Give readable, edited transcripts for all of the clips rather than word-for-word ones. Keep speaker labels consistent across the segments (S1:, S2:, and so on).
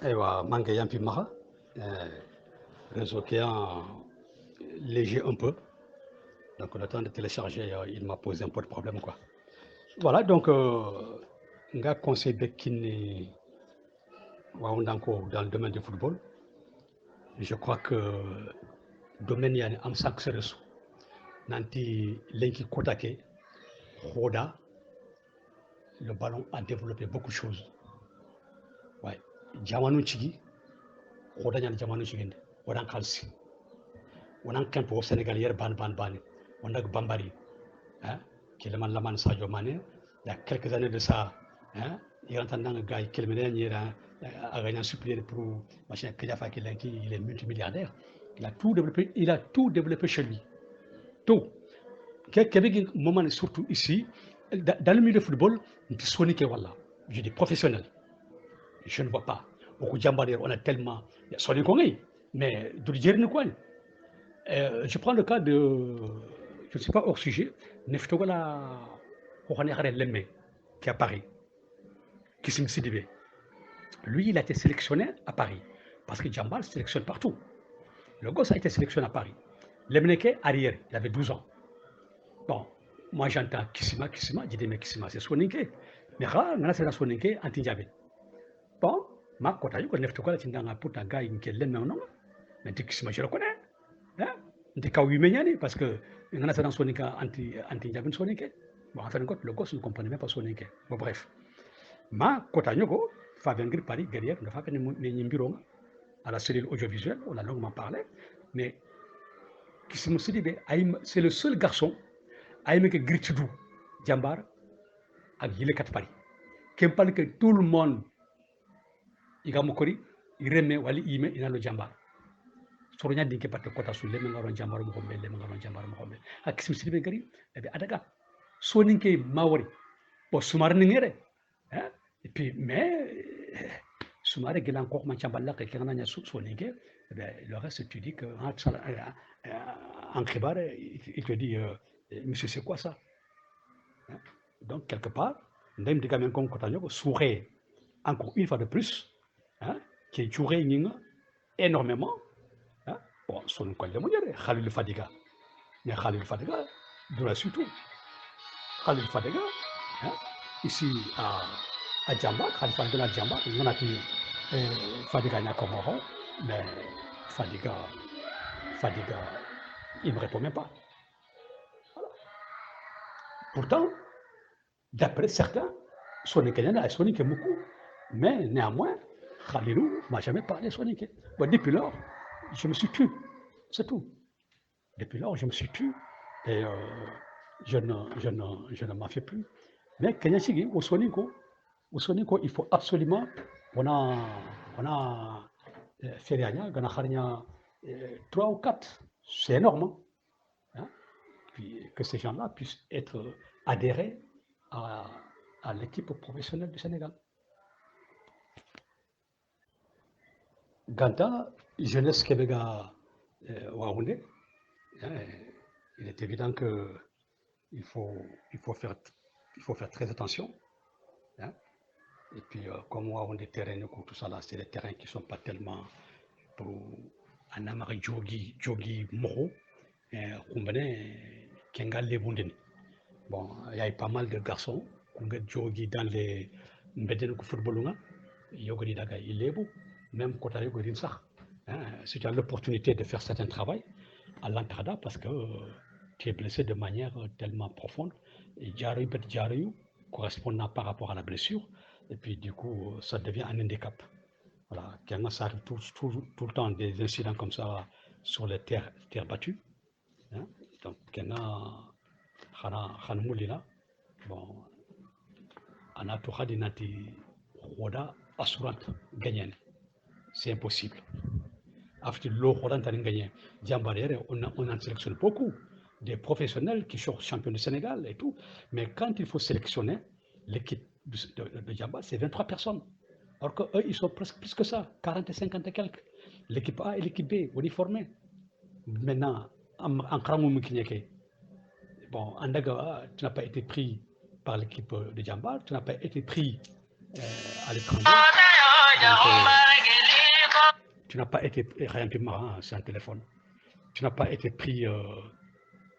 S1: Aywa, manqué un peu maha, réseau qui est léger un peu. Donc le temps de télécharger, il m'a posé un peu de problème quoi. Voilà donc on a conseil Bekini dans le domaine du football. Je crois que le domaine est en 5 réseaux. Nanti Lenki Kotake, Roda, le ballon a développé beaucoup de choses. Ouais. Jamanu Chigi, Roda Nyan Jamanu Chigi, Rodan Kalsi. On a un camp au Sénégal hier, on a Bambari, hein, qui est le man Sadio Mané. Il y a quelques années de ça, hein, il y a un gars qui a gagné un supplier pour machin Kajafa il est multimilliardaire. Il a tout développé chez lui. Tout. Québec, moment surtout ici, dans le milieu du football, je dis professionnel. Je ne vois pas. Au Djambadir, on a tellement. Mais je prends le cas de. Je ne sais pas hors sujet. Neftogola Lemme, qui est à Paris. Kissim Sidibé. Lui, il a été sélectionné à Paris. Parce que Djambal sélectionne partout. Le gosse a été sélectionné à Paris. Lemneke, arrière, il avait 12 ans. Bon, moi j'entends Kissima, je dis mais Kissima c'est Soninke. Mais c'est Soninke anti-Djabé. Bon, ma kota yuko Neftogola Tindanga pour ta gars qui est l'ennemi non. Mais Kissima, je le connais. Hein? De Kawimeniani, parce que il y en a dans Soninka anti-Djabé Soninke. Bon, en fin de compte, le gosse ne comprenait même pas Soninke. Bon, bref. Ma kota yuko, Fabien Gris Paris, guerrière, ne fait pas de à la cellule audiovisuelle, on a longuement parlé, mais Kissima Sidibé, c'est le seul garçon à aimer que Gritidou, Djambar, à Gilekat Paris. Qui parle que tout le monde, il remet Wali Ime, il a le Djambar. Sornya dinke patte kota su le mengaron Djambar mo hombe le mengaron Djambar mo hombe. Ak Sidibé gari, ebe adaga. Soninke Mawari, pour Soumar Ningere. Et puis, mais Soumar est encore Manchambala, quelqu'un n'a Soninke. Le reste, tu dis que en Khibar, il te dit, monsieur, c'est quoi ça? Donc, quelque part, même des gamins comme Kotanyoko souhaitaient encore une fois de plus, qui joueraient énormément. Bon, son quoi le mondial, Khalil Fadiga. Mais Khalil Fadiga, de la surtout. Khalil Fadiga, ici à Djamba, Khalil Fadiga à Djamba, il y en a qui Fadiga n'a comme mais Fadiga, il ne me répond même pas. Voilà. Pourtant, d'après certains, Sonic a Sonic beaucoup, mais néanmoins, Khalilou ne m'a jamais parlé de Sonic. Bon, depuis lors, je me suis tué, c'est tout. Depuis lors, je me suis tué et je ne m'en fais plus. Mais Kenyashigi, au Sonico, il faut absolument, on a fait rien, on a 3 ou 4, c'est énorme. Hein? Puis que ces gens-là puissent être adhérés à l'équipe professionnelle du Sénégal. Ganta, jeunesse Québécois Waoundé, il est évident qu'il faut faire très attention. Hein? Et puis, comme Waoundé terrain, tout ça là, c'est des terrains qui ne sont pas tellement pour Anamari Jogi Moro, Kengal Lebundin. Bon, il y a pas mal de garçons qui ont joué dans les mbedden football, même quand si tu as l'opportunité de faire certains travail à l'entrada parce que tu es blessé de manière tellement profonde, et Djarayu correspondant par rapport à la blessure, et puis du coup, ça devient un handicap. Voilà, ça arrive tout le temps des incidents comme ça sur les terres battues. Hein? Donc, bon, on a tout Roda assurante gagnant. C'est impossible. Après l'eau on en sélectionne beaucoup des professionnels qui sont champions du Sénégal et tout. Mais quand il faut sélectionner l'équipe de Djamba, c'est 23 personnes. Alors qu'eux, ils sont presque plus que ça, 40 et 50 et quelques. L'équipe A et l'équipe B, uniformées. Maintenant, en Kramou bon, Andaga, tu n'as pas été pris par l'équipe de Djamba, tu n'as pas été pris à l'étranger. Tu n'as pas été, rien que marrant, c'est un téléphone. Tu n'as pas été pris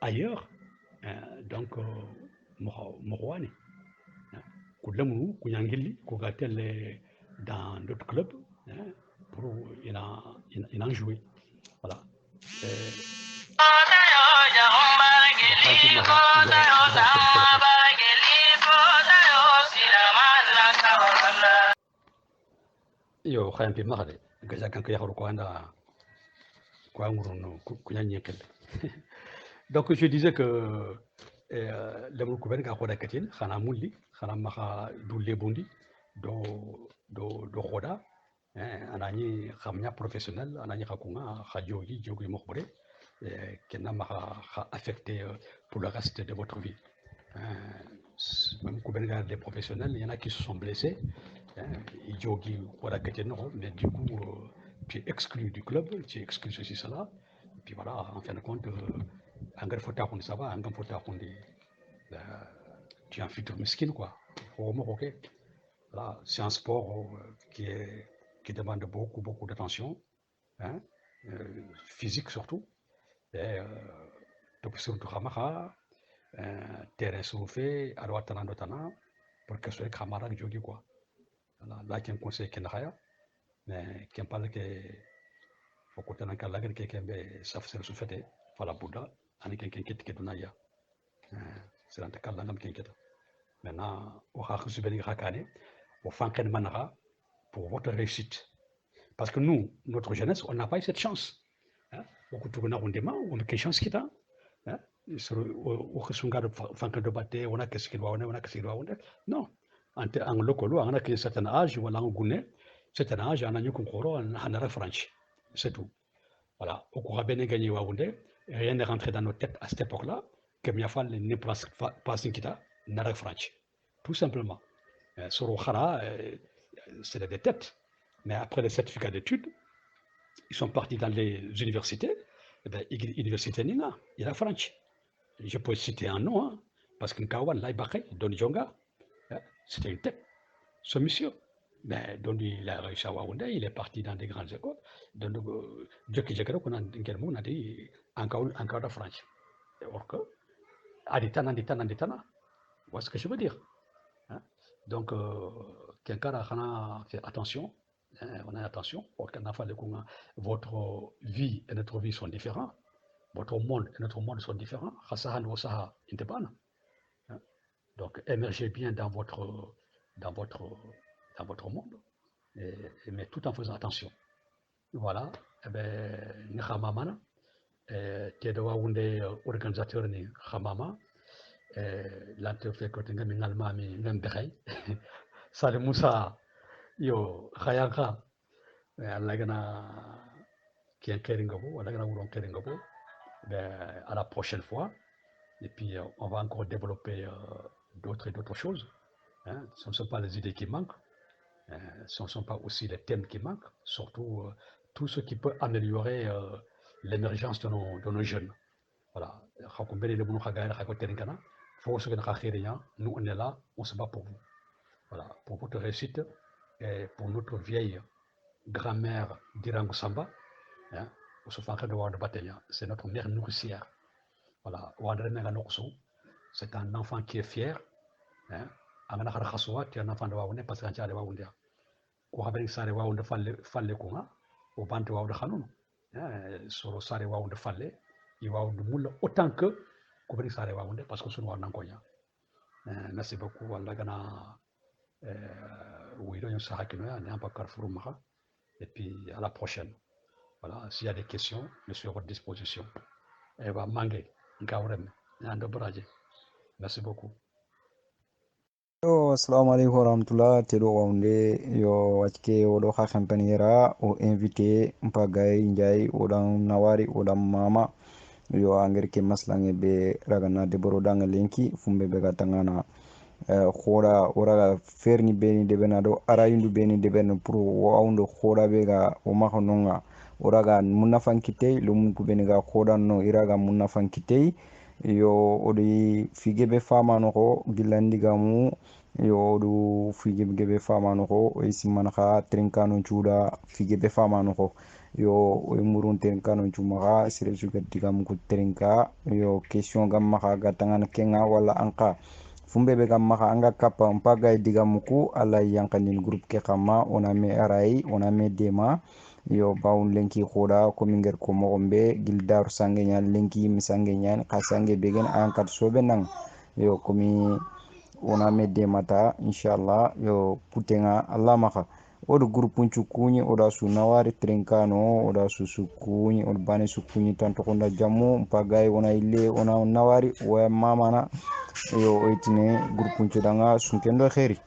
S1: ailleurs, donc Morwane. Koudlamou, Kouyangili, Kougatel dans d'autres clubs, pour il en joué. Voilà. Yo, rien que marre, gaza kan kaya ko anda quoi donc je disais que le gouvernement ga khoda katin khana mulli khana maha dulle bondi do khoda anani khamnya professionnel anani khakunga khajogi jogi mokhbre kenna maha affecté pour le reste de votre vie. Même gouvernement des professionnels, il y en a qui se sont blessés. Jogi khoda katin mais du coup tu es exclu du club, tu es exclu ceci cela. Et puis voilà, en fin de compte ça va, tu es un futur miskin, quoi. Voilà, c'est un sport qui demande beaucoup d'attention, hein, physique surtout. Donc, sur terrain soufflé, à droite, pour que ce soit camarade jogi, quoi. Là, il y a un conseil qui est là, mais qui parle que faut que tu aies un cas qui est safsel soufflé, fala Bouddha, avec quelqu'un qui est donné. C'est un cas là, qui est maintenant, on va recevoir rakane, on va faire manara pour votre réussite. Parce que nous, notre jeunesse, on n'a pas eu cette chance. On a tourné rondement, on a quelle chance qu'il y a. On a qu'est-ce qu'il doit, on a qu'est-ce qu'il doit. Non, en local, on a qu'un certain âge, on a un gounet, certain âge, on a un concours, on a un franchi. C'est tout. Voilà, au cours bien gagné rien n'est rentré dans nos têtes à cette époque-là, que Miafal n'est pas Kita, n'a French. Tout simplement. Sur Okhara, c'est des têtes. Mais après les certificats d'études, ils sont partis dans les universités. Université Nina, il y a French. Je peux citer un nom, hein, parce que Nkawan, Laibake, Don Jonga, c'était une tête. Ce monsieur. Mais donc il a réussi à Waounda, il est parti dans des grandes écoles. Donc, Dieu qui j'ai qu'on a dit encore de France. Or que, Aditana, voilà ce que je veux dire. Hein? Donc, quelqu'un a fait attention, on a attention, votre vie et notre vie sont différents. Votre monde et notre monde sont différents. Donc, émergez bien dans votre monde, mais tout en faisant attention. Voilà, et bien, Nihamamana, Tedowa Wunde, organisateur ni Hamama, l'antefait que tu as mis en Almami, Nembere, Salim Moussa, yo, Hayaka, Alagana, qui est Keringabo, Alagana Wulon Keringabo, à la prochaine fois. Et puis, on va encore développer d'autres choses. Hein. Ce ne sont pas les idées qui manquent. Ce ne sont pas aussi les thèmes qui manquent, surtout tout ce qui peut améliorer l'émergence de nos jeunes. Voilà. Nous, on est là, on se bat pour vous. Voilà. Pour votre réussite et pour notre vieille grand-mère d'Irango Samba, hein, c'est notre mère nourricière. Voilà. C'est un enfant qui est fier. Hein. Tu es un enfant de Waoundé parce que tu es Waoundé. Ko sare wawde falle ko ha o bante wawde khanun soro sare wawde falle i wawde mulla autant que ko bari sare wawde parce que sunu warnan ko nya merci beaucoup walla gana oui do sa hakino ya n'importe Carrefour maha et puis à la prochaine. Voilà, s'il y a des questions je suis à votre disposition et va manguer ngawrem ndo braje. Merci beaucoup.
S2: Yo, assalamu alaikum warahmatullah tedo waunde yo wacke odo ha kampanira o invité mpagay njay odan nawari odan mama yo anger ke maslange be ragana de boro danga lenki fumbe be gatangana khoda ora ferni beni de benado arayundu beni de ben pro wawndo khoda be ga o makhononga oraga munna fankitey lumun ku beni ga khoda no iraga munna fankitey yo odi figebe fama no ko gilandigamu yo du fige gebe famano ko o simman kha trinkano chuda fige be famano ko yo o murun trinkano chumaga sire suga digam ku trinka yo question gam maka gatangan kenga wala anka fumbe be gam maka anga kappa mpaga digam ku ala yankanin groupe ke kama ona me arai ona me dema yo bawun lenki khoda ko minger ko mo gombe gildar sange nyan lenki misange nyan kasange begen an kat sobe nang yo komi ona medde mata inshallah yo putenga allah maka odo groupe uncu kuñi oda su nawari trinkano oda su kuñi odo bane su kuñi tanto konda jammu pagay ona ille ona nawari wa mamana yo oytine groupe uncu danga sunkendo khairi